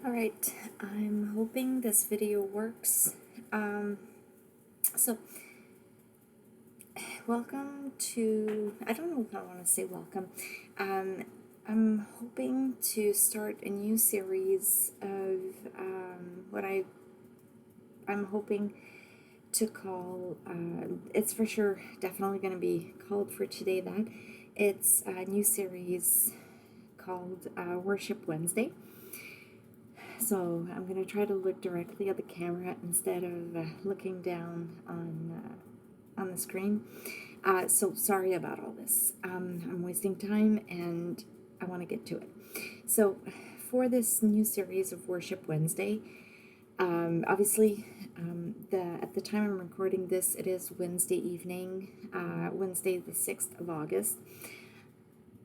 Alright, I'm hoping this video works. So, welcome to, I don't know if I want to say welcome. I'm hoping to start a new series of what I'm hoping to call, it's for sure definitely going to be called for today that. It's a new series called Worship Wednesday. So I'm going to try to look directly at the camera instead of looking down on the screen. So sorry about all this. I'm wasting time and I want to get to it. So for this new series of Worship Wednesday, obviously at the time I'm recording this, it is Wednesday evening, Wednesday the 6th of August.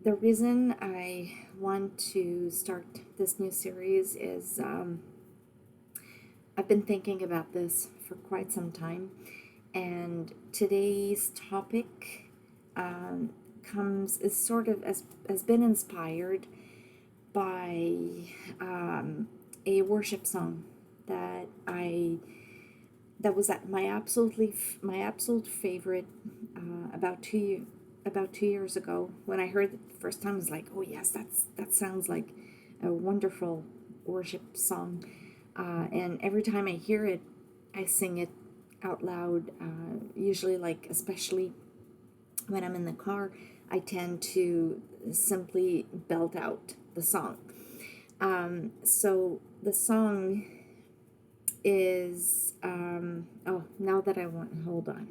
The reason I want to start this new series is I've been thinking about this for quite some time, and today's topic has been inspired by a worship song that was at my absolute favorite about 2 years ago. When I heard it the first time, I was like, oh yes, that sounds like a wonderful worship song. And every time I hear it, I sing it out loud. Usually, especially when I'm in the car, I tend to simply belt out the song. So the song is, now that hold on.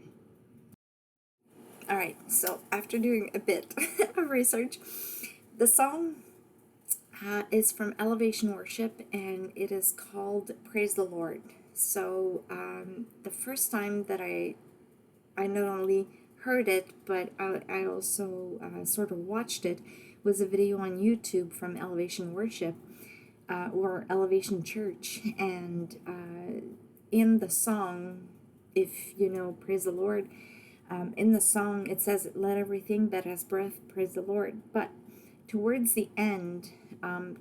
All right, so after doing a bit of research, the song is from Elevation Worship, and it is called Praise the Lord. So the first time that I not only heard it, but I also sort of watched it, was a video on YouTube from Elevation Worship or Elevation Church, and in the song, if you know Praise the Lord, in the song it says, "Let everything that has breath praise the Lord." But towards the end,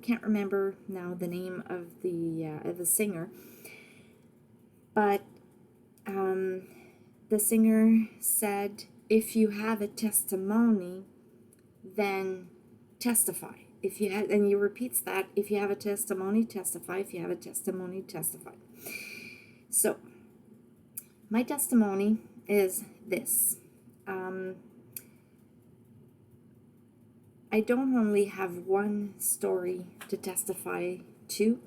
can't remember now the name of the singer, but the singer said, "If you have a testimony, then testify." And he repeats that, "If you have a testimony, testify. If you have a testimony, testify." So, my testimony is this. I don't only have one story to testify to,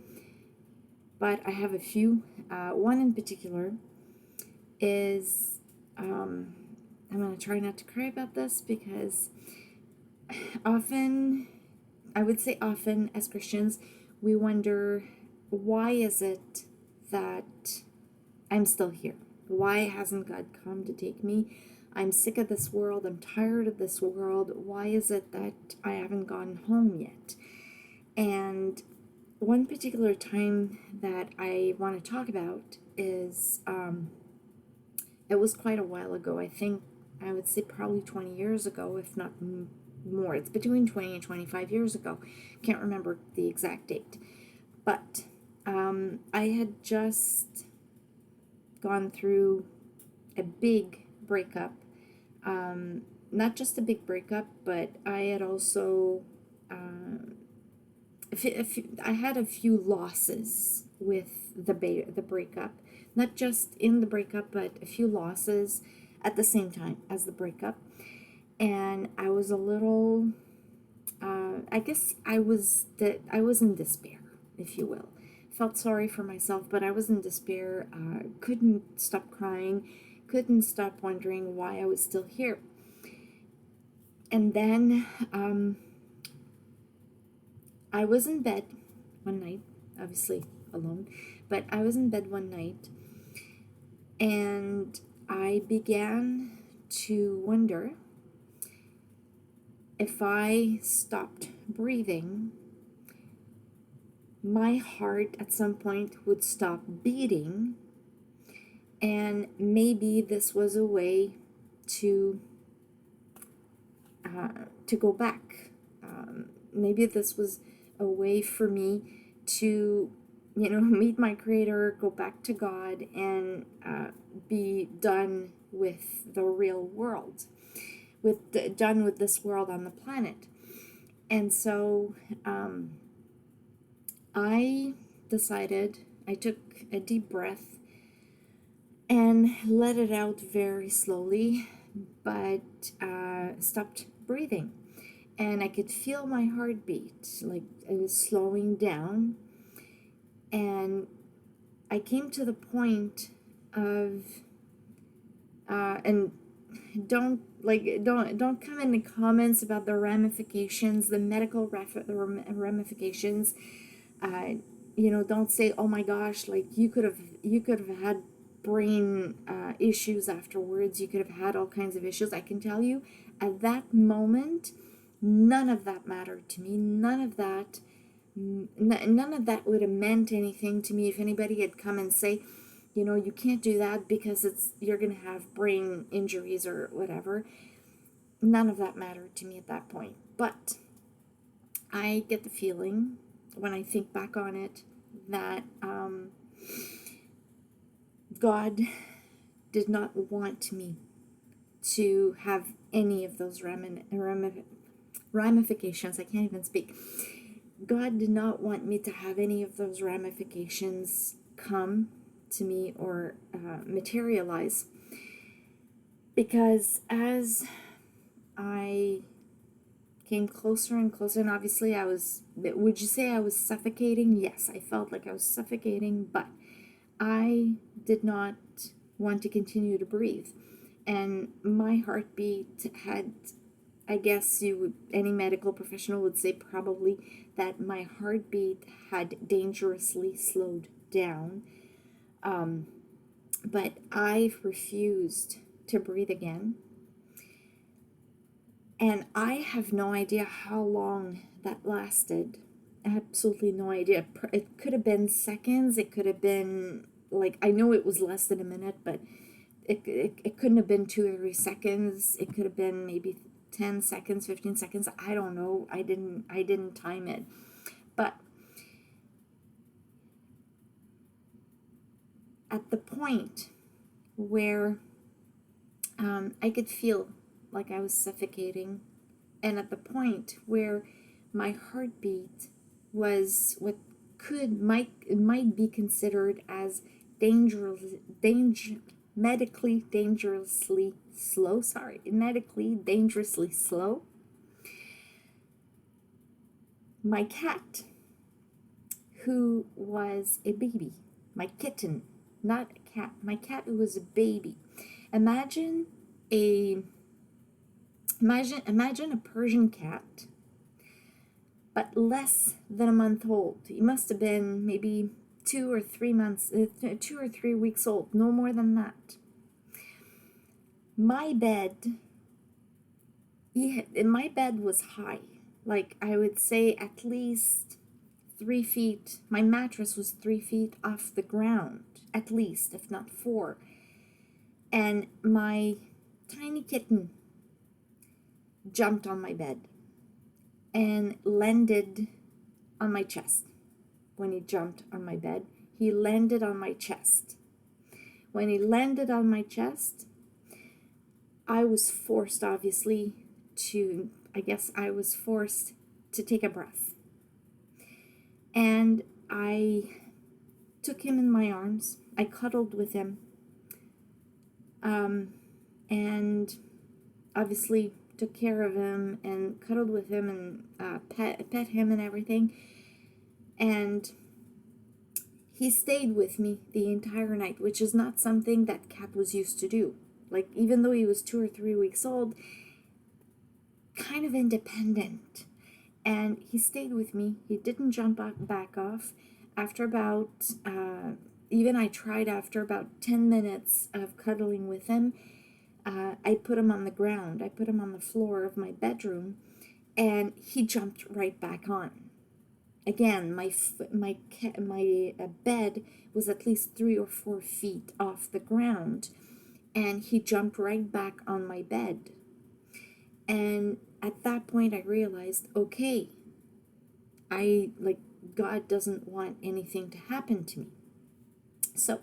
but I have a few. One in particular is, I'm going to try not to cry about this, because often, I would say often as Christians, we wonder, why is it that I'm still here? Why hasn't God come to take me? I'm sick of this world. I'm tired of this world. Why is it that I haven't gone home yet? And one particular time that I want to talk about is, it was quite a while ago. I think I would say probably 20 years ago, if not more. It's between 20 and 25 years ago. Can't remember the exact date. But I had just gone through a big breakup. Not just a big breakup, but I had also I had a few losses with the breakup. Not just in the breakup, but a few losses at the same time as the breakup. And I was a little, I guess I was in despair, if you will. Felt sorry for myself, but I was in despair. Couldn't stop crying, couldn't stop wondering why I was still here. And then I was in bed one night, obviously alone, but I was in bed one night, and I began to wonder if I stopped breathing, my heart at some point would stop beating, and maybe this was a way to go back. Maybe this was a way for me to meet my creator, go back to God, and be done with the real world, done with this world on the planet. And so I decided, I took a deep breath and let it out very slowly, but stopped breathing. And I could feel my heartbeat, like it was slowing down. And I came to the point of, and don't come in the comments about the ramifications, the medical ramifications. Don't say, oh my gosh, like you could have had brain issues afterwards. You could have had all kinds of issues. I can tell you, at that moment, none of that mattered to me. None of that would have meant anything to me if anybody had come and say, you can't do that because you're going to have brain injuries or whatever. None of that mattered to me at that point. But I get the feeling, when I think back on it, that God did not want me to have any of those ramifications. I can't even speak. God did not want me to have any of those ramifications come to me or materialize, because as I came closer and closer, and obviously would you say I was suffocating? Yes, I felt like I was suffocating, but I did not want to continue to breathe. And my heartbeat had, I guess any medical professional would say probably that my heartbeat had dangerously slowed down. But I refused to breathe again. And I have no idea how long that lasted. Absolutely no idea. It could have been seconds. It could have been, I know it was less than a minute, but it couldn't have been 2 or 3 seconds. It could have been maybe 10 seconds, 15 seconds. I don't know. I didn't time it. But at the point where I could feel like I was suffocating, and at the point where my heartbeat was what might be considered as medically dangerously slow, my cat, who was a baby, my kitten, not a cat, my cat who was a baby. Imagine a Persian cat, but less than a month old. He must have been maybe 2 or 3 weeks old, no more than that. My bed was high, like I would say at least 3 feet. My mattress was 3 feet off the ground, at least, if not 4. And my tiny kitten jumped on my bed and landed on my chest. When he jumped on my bed, he landed on my chest. When he landed on my chest, I was forced, obviously, to take a breath. And I took him in my arms. I cuddled with him. And obviously took care of him and cuddled with him and pet him and everything. And he stayed with me the entire night, which is not something that cat was used to do. Like, even though he was 2 or 3 weeks old, kind of independent. And he stayed with me. He didn't jump back off. After about, I tried after about 10 minutes of cuddling with him, I put him on the ground. I put him on the floor of my bedroom, and he jumped right back on. Again, my bed was at least 3 or 4 feet off the ground, and he jumped right back on my bed. And at that point, I realized, okay, God doesn't want anything to happen to me. So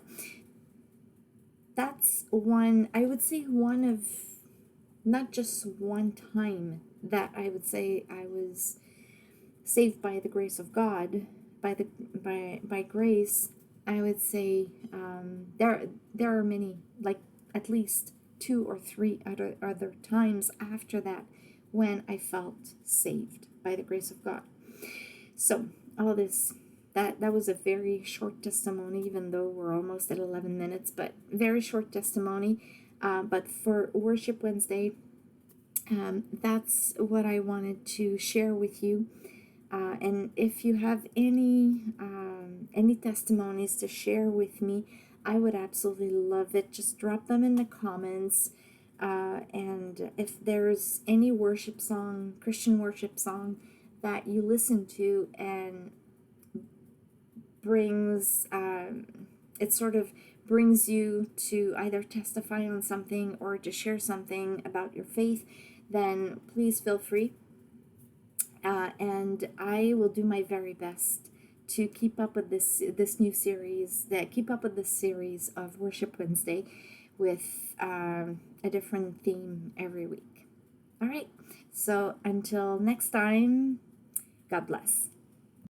that's one, I would say, one of, not just one time that I would say I was saved by the grace of God, by grace. I would say there are many, like at least two or three other times after that when I felt saved by the grace of God. So all this, that was a very short testimony, even though we're almost at 11 minutes, but very short testimony. But for Worship Wednesday, that's what I wanted to share with you. And if you have any testimonies to share with me, I would absolutely love it. Just drop them in the comments. And if there's any worship song, Christian worship song, that you listen to and brings, it sort of brings you to either testify on something or to share something about your faith, then please feel free. And I will do my very best to keep up with this new series, keep up with this series of Worship Wednesday with a different theme every week. All right, so until next time, God bless.